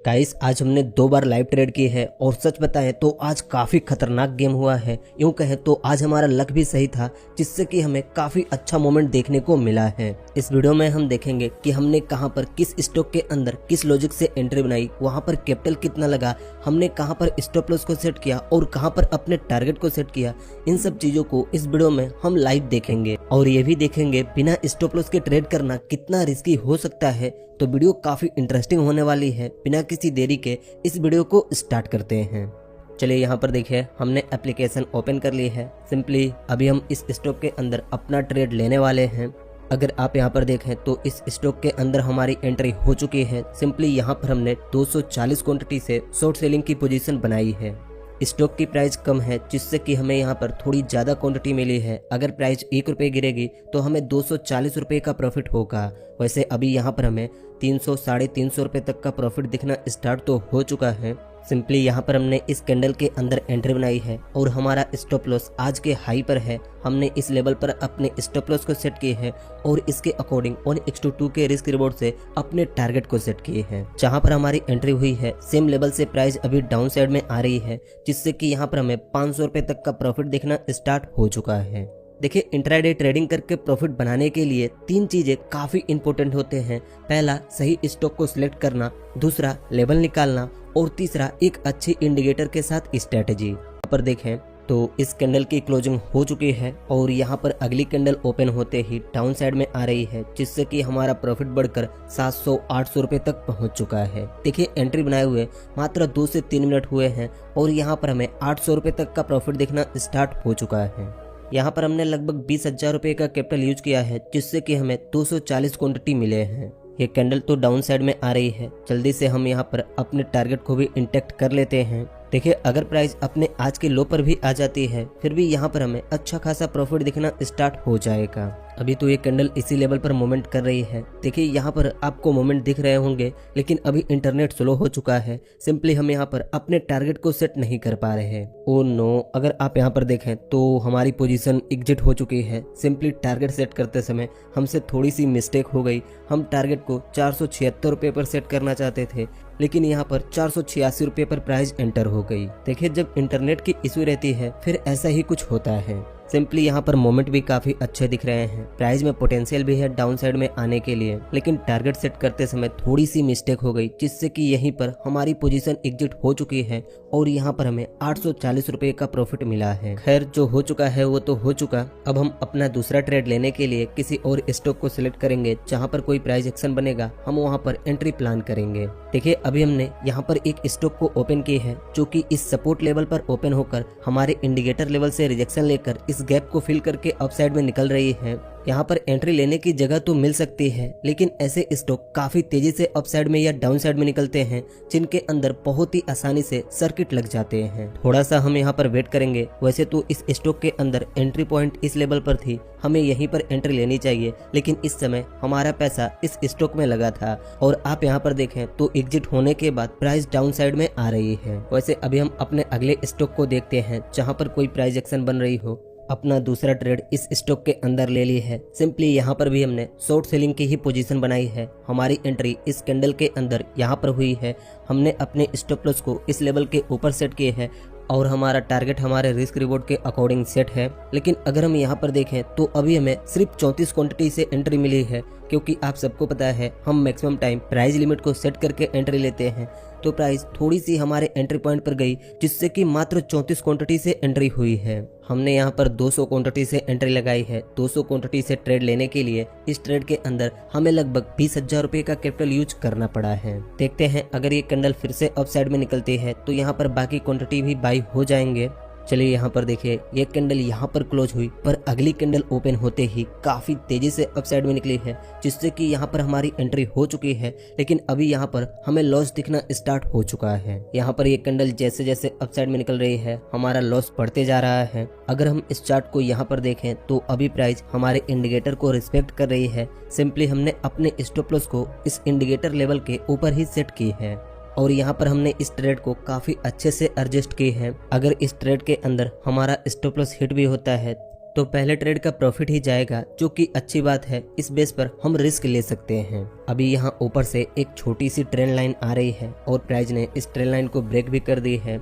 Guys आज हमने 2 बार live trade की है और सच बताएं तो आज काफी खतरनाक गेम हुआ है। यूं कहें तो आज हमारा लक भी सही था, जिससे कि हमें काफी अच्छा मोमेंट देखने को मिला है। इस वीडियो में हम देखेंगे कि हमने कहां पर किस स्टॉक के अंदर किस लॉजिक से एंट्री बनाई, वहां पर कैपिटल कितना लगा, हमने कहां पर स्टॉप लॉस को सेट किया और कहां पर अपने टारगेट को सेट किया। इन सब चीजों को इस वीडियो में हम लाइव देखेंगे और ये भी देखेंगे बिना स्टॉप लॉस के ट्रेड करना कितना रिस्की हो सकता है। तो वीडियो काफी इंटरेस्टिंग होने वाली है। बिना किसी देरी के इस वीडियो को स्टार्ट करते हैं। चलिए यहाँ पर देखिए हमने एप्लीकेशन ओपन कर ली है। सिंपली अभी हम इस स्टॉक के अंदर अपना ट्रेड लेने वाले हैं। अगर आप यहाँ पर देखें तो इस स्टॉक के अंदर हमारी एंट्री हो चुकी है। सिंपली यहाँ पर हमने 240 क्वांटिटी से शॉर्ट सेलिंग की पोजीशन बनाई है। स्टॉक की प्राइस कम है, जिससे कि हमें यहाँ पर थोड़ी ज़्यादा क्वांटिटी मिली है। अगर प्राइस 1 रुपये गिरेगी तो हमें 240 रुपये का प्रॉफिट होगा। वैसे अभी यहाँ पर हमें 300 साढ़े 300 रुपये तक का प्रॉफिट दिखना स्टार्ट तो हो चुका है। सिंपली यहाँ पर हमने इस कैंडल के अंदर एंट्री बनाई है और हमारा स्टॉप लॉस आज के हाई पर है। हमने इस लेवल पर अपने स्टॉप लॉस को सेट किए हैं और इसके अकॉर्डिंग 1:2 के रिस्क रिवॉर्ड से अपने टारगेट को सेट किए हैं। जहाँ पर हमारी एंट्री हुई है सेम लेवल से प्राइस अभी डाउन साइड में आ रही है, जिससे कि यहाँ पर हमें 500 रुपये तक का प्रॉफिट दिखना स्टार्ट हो चुका है। देखिए इंट्राडे ट्रेडिंग करके प्रॉफिट बनाने के लिए 3 चीजें काफी इंपॉर्टेंट होते हैं। पहला, सही स्टॉक को सिलेक्ट करना, दूसरा लेवल निकालना और तीसरा एक अच्छी इंडिकेटर के साथ स्ट्रेटेजी। यहाँ पर देखें तो इस कैंडल की क्लोजिंग हो चुकी है और यहाँ पर अगली कैंडल ओपन होते ही डाउन साइड में आ रही है, जिससे कि हमारा प्रॉफिट बढ़कर 700-800 रुपये तक पहुँच चुका है। देखिए एंट्री बनाए हुए मात्र 2 से 3 मिनट हुए हैं और यहाँ पर हमें 800 रुपये तक का प्रॉफिट दिखना स्टार्ट हो चुका है। यहाँ पर हमने लगभग 20,000 रुपये का कैपिटल यूज किया है, जिससे कि हमें 240 क्वांटिटी मिले हैं। ये कैंडल तो डाउन साइड में आ रही है, जल्दी से हम यहाँ पर अपने टारगेट को भी इंटेक्ट कर लेते हैं। देखिए अगर प्राइस अपने आज के लो पर भी आ जाती है, फिर भी यहाँ पर हमें अच्छा खासा प्रॉफिट दिखना स्टार्ट हो जाएगा। अभी तो ये कैंडल इसी लेवल पर मूवमेंट कर रही है। देखिए यहाँ पर आपको मूवमेंट दिख रहे होंगे, लेकिन अभी इंटरनेट स्लो हो चुका है। सिंपली हम यहाँ पर अपने टारगेट को सेट नहीं कर पा रहे हैं। ओ नो, अगर आप यहाँ पर देखें तो हमारी पोजीशन एग्जिट हो चुकी है। सिंपली टारगेट सेट करते समय हमसे थोड़ी सी मिस्टेक हो गई। हम टारगेट को 476 रुपये पर सेट करना चाहते थे, लेकिन यहाँ पर 486 रुपये पर प्राइस एंटर हो गई। देखिए जब इंटरनेट की इशू रहती है फिर ऐसा ही कुछ होता है। सिंपली यहाँ पर मोमेंट भी काफी अच्छे दिख रहे हैं। प्राइस में पोटेंशियल भी है डाउन साइड में आने के लिए, लेकिन टारगेट सेट करते समय थोड़ी सी मिस्टेक हो गई, जिससे कि यहीं पर हमारी पोजीशन एग्जिट हो चुकी है और यहाँ पर हमें 840 रुपये का प्रॉफिट मिला है। खैर जो हो चुका है वो तो हो चुका। अब हम अपना दूसरा ट्रेड लेने के लिए किसी और स्टॉक को सिलेक्ट करेंगे। जहाँ पर कोई प्राइस एक्शन बनेगा हम वहाँ पर एंट्री प्लान करेंगे। देखिए अभी हमने यहाँ पर एक स्टॉक को ओपन की है, जो कि इस सपोर्ट लेवल पर ओपन होकर हमारे इंडिकेटर लेवल से रिजेक्शन लेकर इस गैप को फिल करके अपसाइड में निकल रही है। यहाँ पर एंट्री लेने की जगह तो मिल सकती है, लेकिन ऐसे स्टॉक काफी तेजी से अपसाइड में या डाउन साइड में निकलते हैं, जिनके अंदर बहुत ही आसानी से सर्किट लग जाते हैं। थोड़ा सा हम यहाँ पर वेट करेंगे। वैसे तो इस स्टॉक के अंदर एंट्री पॉइंट इस लेवल पर थी, हमें यहीं पर एंट्री लेनी चाहिए, लेकिन इस समय हमारा पैसा इस स्टॉक में लगा था और आप यहाँ पर देखें तो एग्जिट होने के बाद प्राइस डाउन साइड में आ रही है। वैसे अभी हम अपने अगले स्टॉक को देखते हैं जहाँ पर कोई प्राइस एक्शन बन रही हो। अपना दूसरा ट्रेड इस स्टॉक के अंदर ले ली है। सिंपली यहाँ पर भी हमने शॉर्ट सेलिंग की ही पोजीशन बनाई है। हमारी एंट्री इस कैंडल के अंदर यहाँ पर हुई है। हमने अपने स्टॉप लॉस को इस लेवल के ऊपर सेट किए हैं और हमारा टारगेट हमारे रिस्क रिवॉर्ड के अकॉर्डिंग सेट है। लेकिन अगर हम यहाँ पर देखें तो अभी हमें सिर्फ 34 क्वांटिटी से एंट्री मिली है, क्योंकि आप सबको पता है हम मैक्सिमम टाइम प्राइस लिमिट को सेट करके एंट्री लेते हैं। तो प्राइस थोड़ी सी हमारे एंट्री पॉइंट पर गई, जिससे कि मात्र 34 क्वांटिटी से एंट्री हुई है। हमने यहाँ पर 200 क्वांटिटी से एंट्री लगाई है। 200 क्वांटिटी से ट्रेड लेने के लिए इस ट्रेड के अंदर हमें लगभग 20,000 रुपये का कैपिटल यूज करना पड़ा है। देखते हैं अगर ये कैंडल फिर से अपसाइड में निकलती है तो यहाँ पर बाकी क्वांटिटी भी बाई हो जाएंगे। चलिए यहाँ पर देखिए ये कैंडल यहाँ पर क्लोज हुई, पर अगली कैंडल ओपन होते ही काफी तेजी से अपसाइड में निकली है, जिससे कि यहाँ पर हमारी एंट्री हो चुकी है। लेकिन अभी यहाँ पर हमें लॉस दिखना स्टार्ट हो चुका है। यहाँ पर ये कैंडल जैसे जैसे अपसाइड में निकल रही है हमारा लॉस बढ़ते जा रहा है। अगर हम इस चार्ट को यहाँ पर देखें तो अभी प्राइस हमारे इंडिकेटर को रिस्पेक्ट कर रही है। सिंपली हमने अपने स्टॉप लॉस को इस इंडिकेटर लेवल के ऊपर ही सेट की है और यहाँ पर हमने इस ट्रेड को काफी अच्छे से एडजस्ट की है। अगर इस ट्रेड के अंदर हमारा स्टॉप लॉस हिट भी होता है तो पहले ट्रेड का प्रॉफिट ही जाएगा, जो कि अच्छी बात है। इस बेस पर हम रिस्क ले सकते हैं। अभी यहाँ ऊपर से एक छोटी सी ट्रेंड लाइन आ रही है और प्राइस ने इस ट्रेंड लाइन को ब्रेक भी कर दी है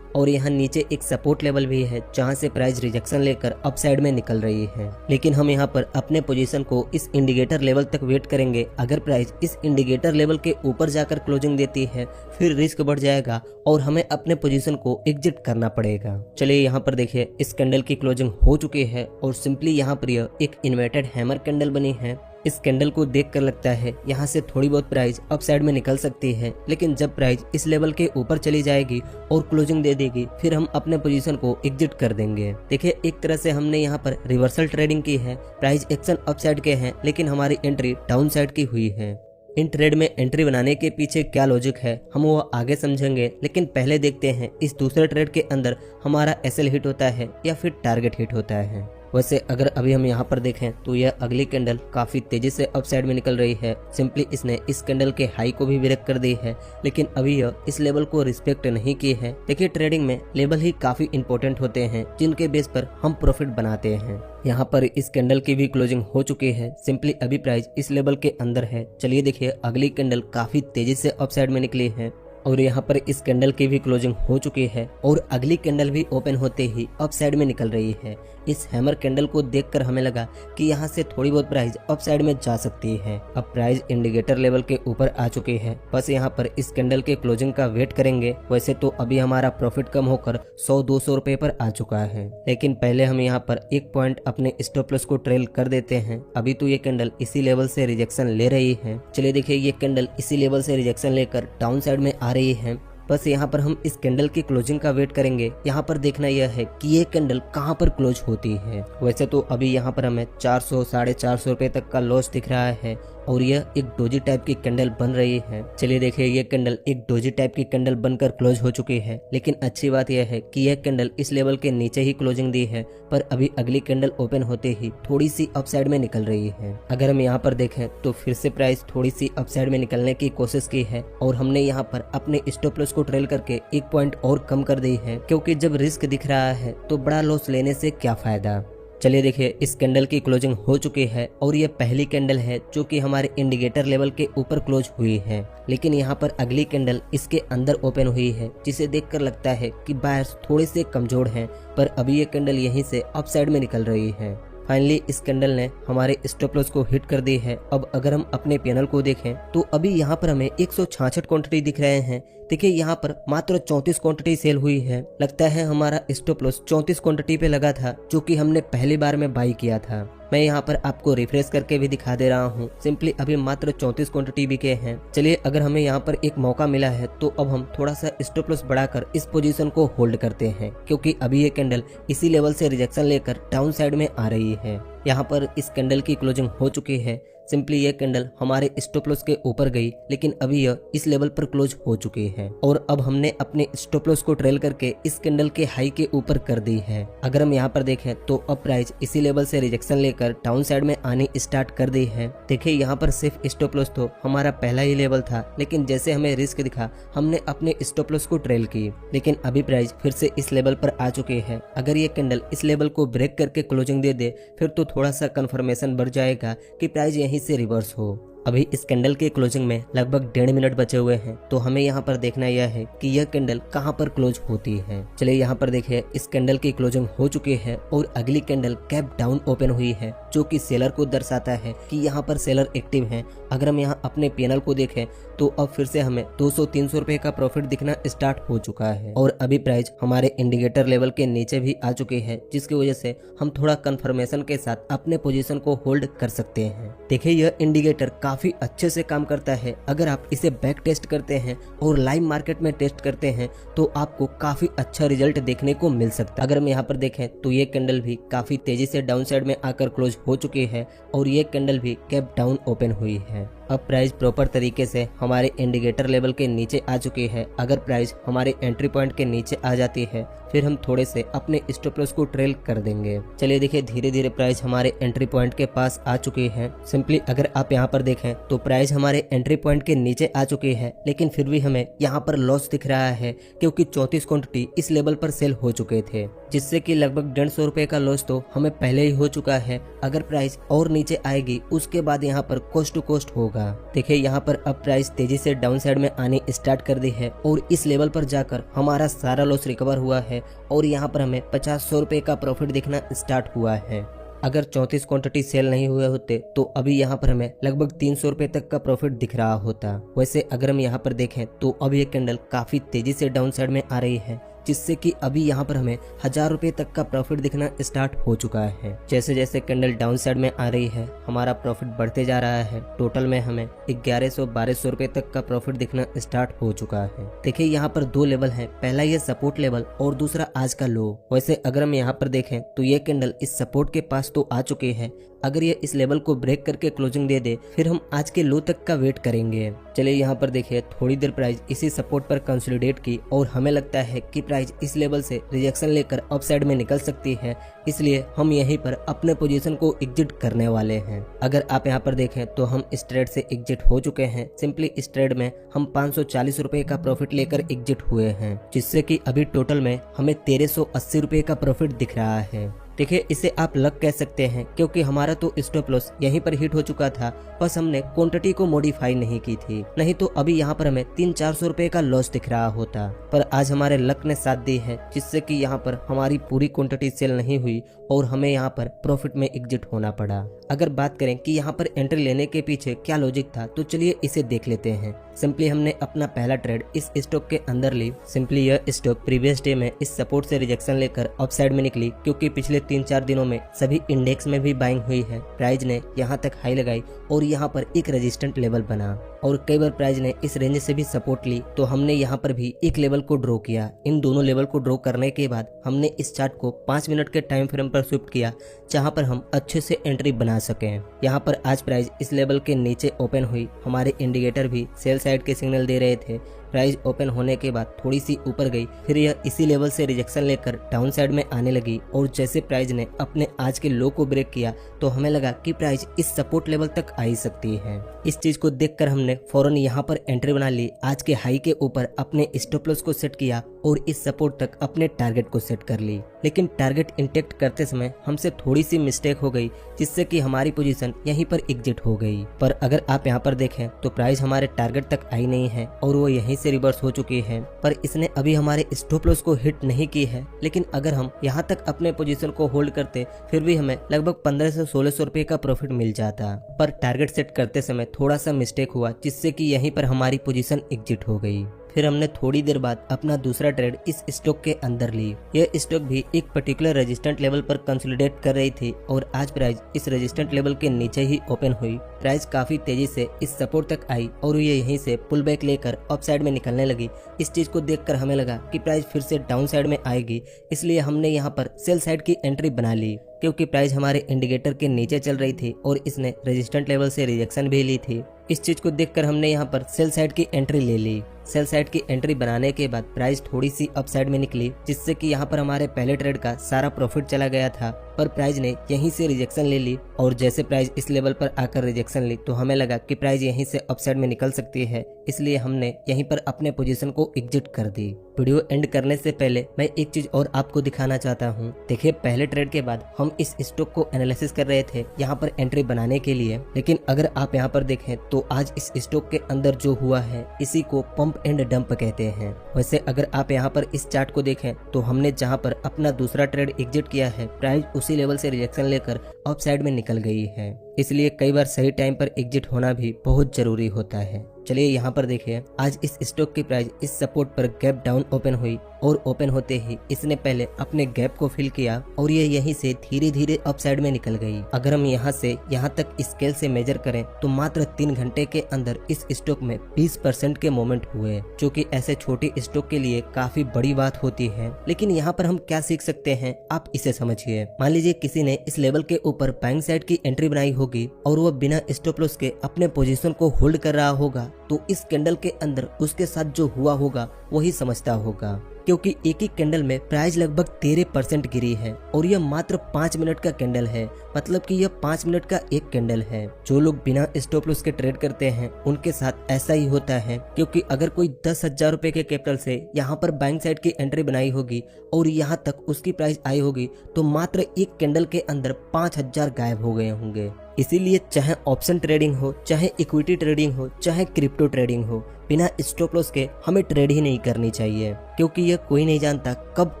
और यहाँ नीचे एक सपोर्ट लेवल भी है जहाँ से प्राइस रिजेक्शन लेकर अप साइड में निकल रही है। लेकिन हम यहाँ पर अपने पोजीशन को इस इंडिकेटर लेवल तक वेट करेंगे। अगर प्राइस इस इंडिकेटर लेवल के ऊपर जाकर क्लोजिंग देती है फिर रिस्क बढ़ जाएगा और हमें अपने पोजीशन को एग्जिट करना पड़ेगा। चलिए यहाँ पर देखिए, इस कैंडल की क्लोजिंग हो चुकी है और सिंपली यहाँ पर यह एक इन्वर्टेड हैमर कैंडल बनी है। इस कैंडल को देखकर लगता है यहाँ से थोड़ी बहुत प्राइस अप साइड में निकल सकती है, लेकिन जब प्राइस इस लेवल के ऊपर चली जाएगी और क्लोजिंग दे देगी फिर हम अपने पोजीशन को एग्जिट कर देंगे। देखिए, एक तरह से हमने यहाँ पर रिवर्सल ट्रेडिंग की है। प्राइस एक्शन अप साइड के हैं लेकिन हमारी एंट्री डाउन साइड की हुई है। इन ट्रेड में एंट्री बनाने के पीछे क्या लॉजिक है हम वो आगे समझेंगे, लेकिन पहले देखते हैं इस दूसरे ट्रेड के अंदर हमारा एसएल हिट होता है या फिर टारगेट हिट होता है। वैसे अगर अभी हम यहाँ पर देखें तो यह अगली कैंडल काफी तेजी से अप साइड में निकल रही है। सिंपली इसने इस कैंडल के हाई को भी ब्रेक कर दी है, लेकिन अभी यह इस लेवल को रिस्पेक्ट नहीं की है। देखिए, ट्रेडिंग में लेवल ही काफी इंपॉर्टेंट होते हैं जिनके बेस पर हम प्रॉफिट बनाते हैं। यहाँ पर इस कैंडल की भी क्लोजिंग हो चुकी है। सिंपली अभी प्राइस इस लेवल के अंदर है। चलिए देखिए, अगली कैंडल काफी तेजी से अप साइड में निकली है और यहाँ पर इस कैंडल की भी क्लोजिंग हो चुकी है और अगली कैंडल भी ओपन होते ही अप साइड में निकल रही है। इस हैमर कैंडल को देखकर हमें लगा कि यहाँ से थोड़ी बहुत प्राइस अप साइड में जा सकती है। अब प्राइस इंडिकेटर लेवल के ऊपर आ चुकी है, बस यहाँ पर इस कैंडल के क्लोजिंग का वेट करेंगे। वैसे तो अभी हमारा प्रॉफिट कम होकर 100-200 रुपए पर आ चुका है, लेकिन पहले हम यहाँ पर एक पॉइंट अपने स्टॉप लॉस को ट्रेल कर देते हैं। अभी तो ये कैंडल इसी लेवल से रिजेक्शन ले रही है। चलिए देखिए, ये कैंडल इसी लेवल से रिजेक्शन लेकर डाउन साइड में आ रही है। बस यहाँ पर हम इस कैंडल की क्लोजिंग का वेट करेंगे। यहाँ पर देखना यह है कि ये कैंडल कहाँ पर क्लोज होती है। वैसे तो अभी यहाँ पर हमें 400-450 रुपए तक का लॉस दिख रहा है और यह एक डोजी टाइप की कैंडल बन रही है। चलिए देखिए, ये कैंडल एक डोजी टाइप की कैंडल बनकर क्लोज हो चुकी है, लेकिन अच्छी बात यह है कि यह कैंडल इस लेवल के नीचे ही क्लोजिंग दी है, पर अभी अगली कैंडल ओपन होते ही थोड़ी सी अप साइड में निकल रही है। अगर हम यहाँ पर देखें तो फिर से प्राइस थोड़ी सी अप साइड में निकलने की कोशिश की है और हमने यहाँ पर अपने स्टॉप लॉस को ट्रेल करके एक पॉइंट और कम कर दी है, क्योंकि जब रिस्क दिख रहा है तो बड़ा लॉस लेने से क्या फायदा। चलिए देखिए, इस कैंडल की क्लोजिंग हो चुकी है और ये पहली कैंडल है जो कि हमारे इंडिकेटर लेवल के ऊपर क्लोज हुई है, लेकिन यहाँ पर अगली कैंडल इसके अंदर ओपन हुई है, जिसे देखकर लगता है कि बायर्स थोड़े से कमजोर हैं, पर अभी ये कैंडल यहीं से अप साइड में निकल रही है। फाइनली इस कैंडल ने हमारे स्टॉप लॉस को हिट कर दी है। अब अगर हम अपने पैनल को देखें तो अभी यहाँ पर हमें 166 क्वांटिटी दिख रहे हैं। देखिए, यहाँ पर मात्र 34 क्वांटिटी सेल हुई है। लगता है हमारा स्टॉप लॉस 34 क्वांटिटी पे लगा था, जो कि हमने पहली बार में बाई किया था। मैं यहाँ पर आपको रिफ्रेश करके भी दिखा दे रहा हूँ। सिंपली अभी मात्र 34 क्वांटिटी बिके हैं। चलिए, अगर हमें यहाँ पर एक मौका मिला है तो अब हम थोड़ा सा स्टॉप लॉस बढ़ाकर इस पोजीशन को होल्ड करते हैं, क्योंकि अभी ये कैंडल इसी लेवल से रिजेक्शन लेकर डाउन साइड में आ रही है। यहाँ पर इस कैंडल की क्लोजिंग हो चुकी है। सिंपली ये कैंडल हमारे स्टॉप लॉस के ऊपर गई, लेकिन अभी यह इस लेवल पर क्लोज हो चुकी है और अब हमने अपने स्टॉप लॉस को ट्रेल करके इस कैंडल के हाई के ऊपर कर दी है। अगर हम यहाँ पर देखें तो अब प्राइस इसी लेवल से रिजेक्शन लेकर डाउन साइड में आनी स्टार्ट कर दी है। देखिए, यहाँ पर सिर्फ स्टॉप लॉस तो हमारा पहला ही लेवल था, लेकिन जैसे हमें रिस्क दिखा हमने अपने स्टॉप लॉस को ट्रेल की, लेकिन अभी प्राइस फिर से इस लेवल पर आ चुकी है। अगर ये कैंडल इस लेवल को ब्रेक करके क्लोजिंग दे दे फिर तो थोड़ा सा कंफर्मेशन बढ़ जाएगा कि प्राइस यहीं से रिवर्स हो। अभी इस कैंडल के क्लोजिंग में लगभग 1.5 मिनट बचे हुए हैं, तो हमें यहाँ पर देखना यह है कि यह कैंडल कहाँ पर क्लोज होती है। चलिए यहाँ पर देखिए, इस कैंडल की क्लोजिंग हो चुकी है और अगली कैंडल कैप डाउन ओपन हुई है, जो कि सेलर को दर्शाता है कि यहाँ पर सेलर एक्टिव हैं। अगर हम यहाँ अपने पैनल को देखें तो अब फिर से हमें 200-300 रुपए का प्रॉफिट दिखना स्टार्ट हो चुका है और अभी प्राइस हमारे इंडिकेटर लेवल के नीचे भी आ चुकी है, जिसकी वजह से हम थोड़ा कंफर्मेशन के साथ अपने पोजीशन को होल्ड कर सकते हैं। देखिए, यह इंडिकेटर काफी अच्छे से काम करता है। अगर आप इसे बैक टेस्ट करते हैं और लाइव मार्केट में टेस्ट करते हैं तो आपको काफी अच्छा रिजल्ट देखने को मिल सकता है। अगर हम यहाँ पर देखें तो ये कैंडल भी काफी तेजी से डाउन साइड में आकर क्लोज हो चुकी है और ये कैंडल भी कैप डाउन ओपन हुई है। अब प्राइस प्रॉपर तरीके से हमारे इंडिकेटर लेवल के नीचे आ चुकी है। अगर प्राइस हमारे एंट्री पॉइंट के नीचे आ जाती है फिर हम थोड़े से अपने स्टॉप लॉस को ट्रेल कर देंगे। चलिए देखिए, धीरे धीरे प्राइस हमारे एंट्री पॉइंट के पास आ चुकी है। सिंपली अगर आप यहाँ पर देखें तो प्राइस हमारे एंट्री पॉइंट के नीचे आ चुकी है, लेकिन फिर भी हमें यहाँ पर लॉस दिख रहा है, क्योंकि 34 क्वांटिटी इस लेवल पर सेल हो चुके थे। जिससे कि लगभग 150 रुपए का लॉस तो हमें पहले ही हो चुका है। अगर प्राइस और नीचे आएगी उसके बाद यहाँ पर कोस्ट टू कोस्ट होगा। देखिए यहाँ पर अब प्राइस तेजी से डाउन साइड में आने स्टार्ट कर दी है और इस लेवल पर जाकर हमारा सारा लॉस रिकवर हुआ है और यहाँ पर हमें 50-100 रुपए का प्रॉफिट दिखना स्टार्ट हुआ है। अगर 34 क्वांटिटी सेल नहीं हुए होते तो अभी यहाँ पर हमें लगभग 300 रुपए तक का प्रॉफिट दिख रहा होता। वैसे अगर हम यहाँ पर देखें तो अब ये कैंडल काफी तेजी से डाउन साइड में आ रही है, जिससे कि अभी यहाँ पर हमें 1000 रुपए तक का प्रॉफिट दिखना स्टार्ट हो चुका है। जैसे जैसे कैंडल डाउन साइड में आ रही है हमारा प्रॉफिट बढ़ते जा रहा है। टोटल में हमें 1100-1200 रुपए तक का प्रॉफिट दिखना स्टार्ट हो चुका है। देखिए यहाँ पर 2 लेवल है, पहला ये सपोर्ट लेवल और दूसरा आज का लो। वैसे अगर हम यहाँ पर देखें तो ये कैंडल इस सपोर्ट के पास तो आ चुकी है। अगर ये इस लेवल को ब्रेक करके क्लोजिंग दे दे फिर हम आज के लो तक का वेट करेंगे। चलिए यहाँ पर देखिए थोड़ी देर प्राइस इसी सपोर्ट पर कंसोलिडेट की और हमें लगता है कि प्राइस इस लेवल से रिजेक्शन लेकर अप साइड में निकल सकती है, इसलिए हम यहीं पर अपने पोजीशन को एग्जिट करने वाले हैं। अगर आप यहाँ पर देखें तो हम इस ट्रेड से एग्जिट हो चुके हैं। सिंपली इस ट्रेड में हम 540 रुपए का प्रॉफिट लेकर एग्जिट हुए हैं, जिससे कि अभी टोटल में हमें 1380 रुपए का प्रॉफिट दिख रहा है। देखिए इसे आप लक कह सकते हैं क्योंकि हमारा तो स्टॉप लॉस यहीं पर हिट हो चुका था, बस हमने क्वांटिटी को मॉडिफाई नहीं की थी, नहीं तो अभी यहाँ पर हमें 300-400 रुपए का लॉस दिख रहा होता। पर आज हमारे लक ने साथ दी है, जिससे कि यहाँ पर हमारी पूरी क्वांटिटी सेल नहीं हुई और हमें यहाँ पर प्रॉफिट में एग्जिट होना पड़ा। अगर बात करें कि यहाँ पर एंट्री लेने के पीछे क्या लॉजिक था तो चलिए इसे देख लेते हैं। सिंपली हमने अपना पहला ट्रेड इस स्टॉक के अंदर ली। सिंपली यह स्टॉक प्रीवियस डे में इस सपोर्ट से रिजेक्शन लेकर अप साइड में निकली, क्योंकि पिछले 3-4 दिनों में सभी इंडेक्स में भी बाइंग हुई है। प्राइस ने यहाँ तक हाई लगाई और यहाँ पर एक रेजिस्टेंट लेवल बना और कई बार प्राइस ने इस रेंज से भी सपोर्ट ली, तो हमने यहाँ पर भी एक लेवल को ड्रॉ किया। इन दोनों लेवल को ड्रॉ करने के बाद हमने इस चार्ट को 5 मिनट के टाइम फ्रेम पर शिफ्ट किया, जहाँ पर हम अच्छे से एंट्री बना सकें। यहाँ पर आज प्राइस इस लेवल के नीचे ओपन हुई, हमारे इंडिकेटर भी सेल साइड के सिग्नल दे रहे थे। प्राइस ओपन होने के बाद थोड़ी सी ऊपर गई, फिर यह इसी लेवल से रिजेक्शन लेकर डाउन साइड में आने लगी और जैसे प्राइस ने अपने आज के लो को ब्रेक किया तो हमें लगा कि प्राइस इस सपोर्ट लेवल तक आ ही सकती है। इस चीज को देखकर हमने फौरन यहाँ पर एंट्री बना ली, आज के हाई के ऊपर अपने स्टॉप लॉस को सेट किया और इस सपोर्ट तक अपने टारगेट को सेट कर ली। लेकिन टारगेट इंटेक्ट करते समय हमसे थोड़ी सी मिस्टेक हो गई, जिससे कि हमारी पोजीशन यहीं पर एग्जिट हो गई। पर अगर आप यहाँ पर देखें तो प्राइस हमारे टारगेट तक आई नहीं है और वो यहीं से रिवर्स हो चुकी है, पर इसने अभी हमारे स्टॉप लॉस को हिट नहीं की है। लेकिन अगर हम यहाँ तक अपने पोजीशन को होल्ड करते फिर भी हमें लगभग 1500-1600 रुपए का प्रॉफिट मिल जाता। पर टारगेट सेट करते समय थोड़ा सा मिस्टेक हुआ, जिससे कि यहीं पर हमारी पोजीशन एग्जिट हो गई। फिर हमने थोड़ी देर बाद अपना दूसरा ट्रेड इस स्टॉक के अंदर ली। यह स्टॉक भी एक पर्टिकुलर रेजिस्टेंट लेवल पर कंसोलिडेट कर रही थी और आज प्राइस इस रेजिस्टेंट लेवल के नीचे ही ओपन हुई। प्राइस काफी तेजी से इस सपोर्ट तक आई और ये यहीं से पुल बैक लेकर अप साइड में निकलने लगी। इस चीज को देखकर हमें लगा कि प्राइस फिर से डाउन साइड में आएगी, इसलिए हमने यहाँ पर सेल साइड की एंट्री बना ली, क्योंकि प्राइस हमारे इंडिकेटर के नीचे चल रही थी और इसने रेजिस्टेंट लेवल से रिजेक्शन भी ली थी। इस चीज को देखकर हमने यहाँ पर सेल साइड की एंट्री ले ली। सेल साइड की एंट्री बनाने के बाद प्राइस थोड़ी सी अप साइड में निकली, जिससे कि यहाँ पर हमारे पहले ट्रेड का सारा प्रॉफिट चला गया था। पर प्राइस ने यहीं से रिजेक्शन ले ली और जैसे प्राइस इस लेवल पर आकर रिजेक्शन ली तो हमें लगा कि प्राइस यहीं से अप साइड में निकल सकती है, इसलिए हमने यहीं पर अपने पोजीशन को एग्जिट कर दी। वीडियो एंड करने से पहले मैं एक चीज और आपको दिखाना चाहता हूँ। देखिए पहले ट्रेड के बाद हम इस स्टॉक को एनालिसिस कर रहे थे यहाँ पर एंट्री बनाने के लिए, लेकिन अगर आप यहाँ पर देखें तो आज इस स्टॉक के अंदर जो हुआ है इसी को पंप एंड डंप कहते हैं। वैसे अगर आप यहाँ पर इस चार्ट को देखें तो हमने जहाँ पर अपना दूसरा ट्रेड एग्जिट किया है, प्राइस उसी लेवल से रिजेक्शन लेकर अप साइड में निकल गई है। इसलिए कई बार सही टाइम पर एग्जिट होना भी बहुत जरूरी होता है। चलिए यहाँ पर देखिए, आज इस स्टॉक की प्राइस इस सपोर्ट पर गैप डाउन ओपन हुई और ओपन होते ही इसने पहले अपने गैप को फिल किया और ये यहीं से धीरे धीरे अप साइड में निकल गई। अगर हम यहाँ से यहाँ तक स्केल से मेजर करें तो मात्र 3 घंटे के अंदर इस स्टॉक में 20% के मोमेंट हुए, जो कि ऐसे छोटे स्टॉक के लिए काफी बड़ी बात होती है। लेकिन यहाँ पर हम क्या सीख सकते हैं, आप इसे समझिए। मान लीजिए किसी ने इस लेवल के ऊपर बाइंग साइड की एंट्री बनाई होगी और वह बिना स्टॉप लॉस के अपने पोजीशन को होल्ड कर रहा होगा, तो इस कैंडल के अंदर उसके साथ जो हुआ होगा वही समझता होगा। क्योंकि एक ही कैंडल में प्राइस लगभग 13% गिरी है और यह मात्र 5 मिनट का कैंडल है, मतलब कि यह 5 मिनट का एक कैंडल है। जो लोग बिना स्टॉप लॉस के ट्रेड करते हैं उनके साथ ऐसा ही होता है, क्योंकि अगर कोई 10,000 रुपए के कैपिटल से यहाँ पर बाइंग साइड की एंट्री बनाई होगी और यहाँ तक उसकी प्राइस आई होगी तो मात्र एक कैंडल के अंदर 5,000 गायब हो गए होंगे। इसीलिए चाहे ऑप्शन ट्रेडिंग हो, चाहे इक्विटी ट्रेडिंग हो, चाहे क्रिप्टो ट्रेडिंग हो, बिना स्टॉप लॉस के हमें ट्रेड ही नहीं करनी चाहिए, क्योंकि यह कोई नहीं जानता कब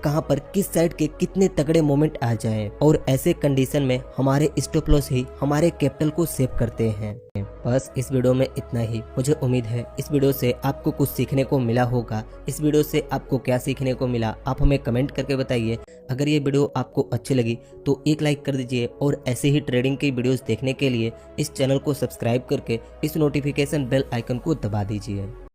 कहां पर किस साइड के कितने तगड़े मोमेंट आ जाएं और ऐसे कंडीशन में हमारे स्टॉप लॉस ही हमारे कैपिटल को सेव करते हैं। बस इस वीडियो में इतना ही। मुझे उम्मीद है इस वीडियो से आपको कुछ सीखने को मिला होगा। इस वीडियो से आपको क्या सीखने को मिला आप हमें कमेंट करके बताइए। अगर ये वीडियो आपको अच्छी लगी तो एक लाइक कर दीजिए और ऐसे ही ट्रेडिंग की वीडियोस देखने के लिए इस चैनल को सब्सक्राइब करके इस नोटिफिकेशन बेल आइकन को दबा दीजिए।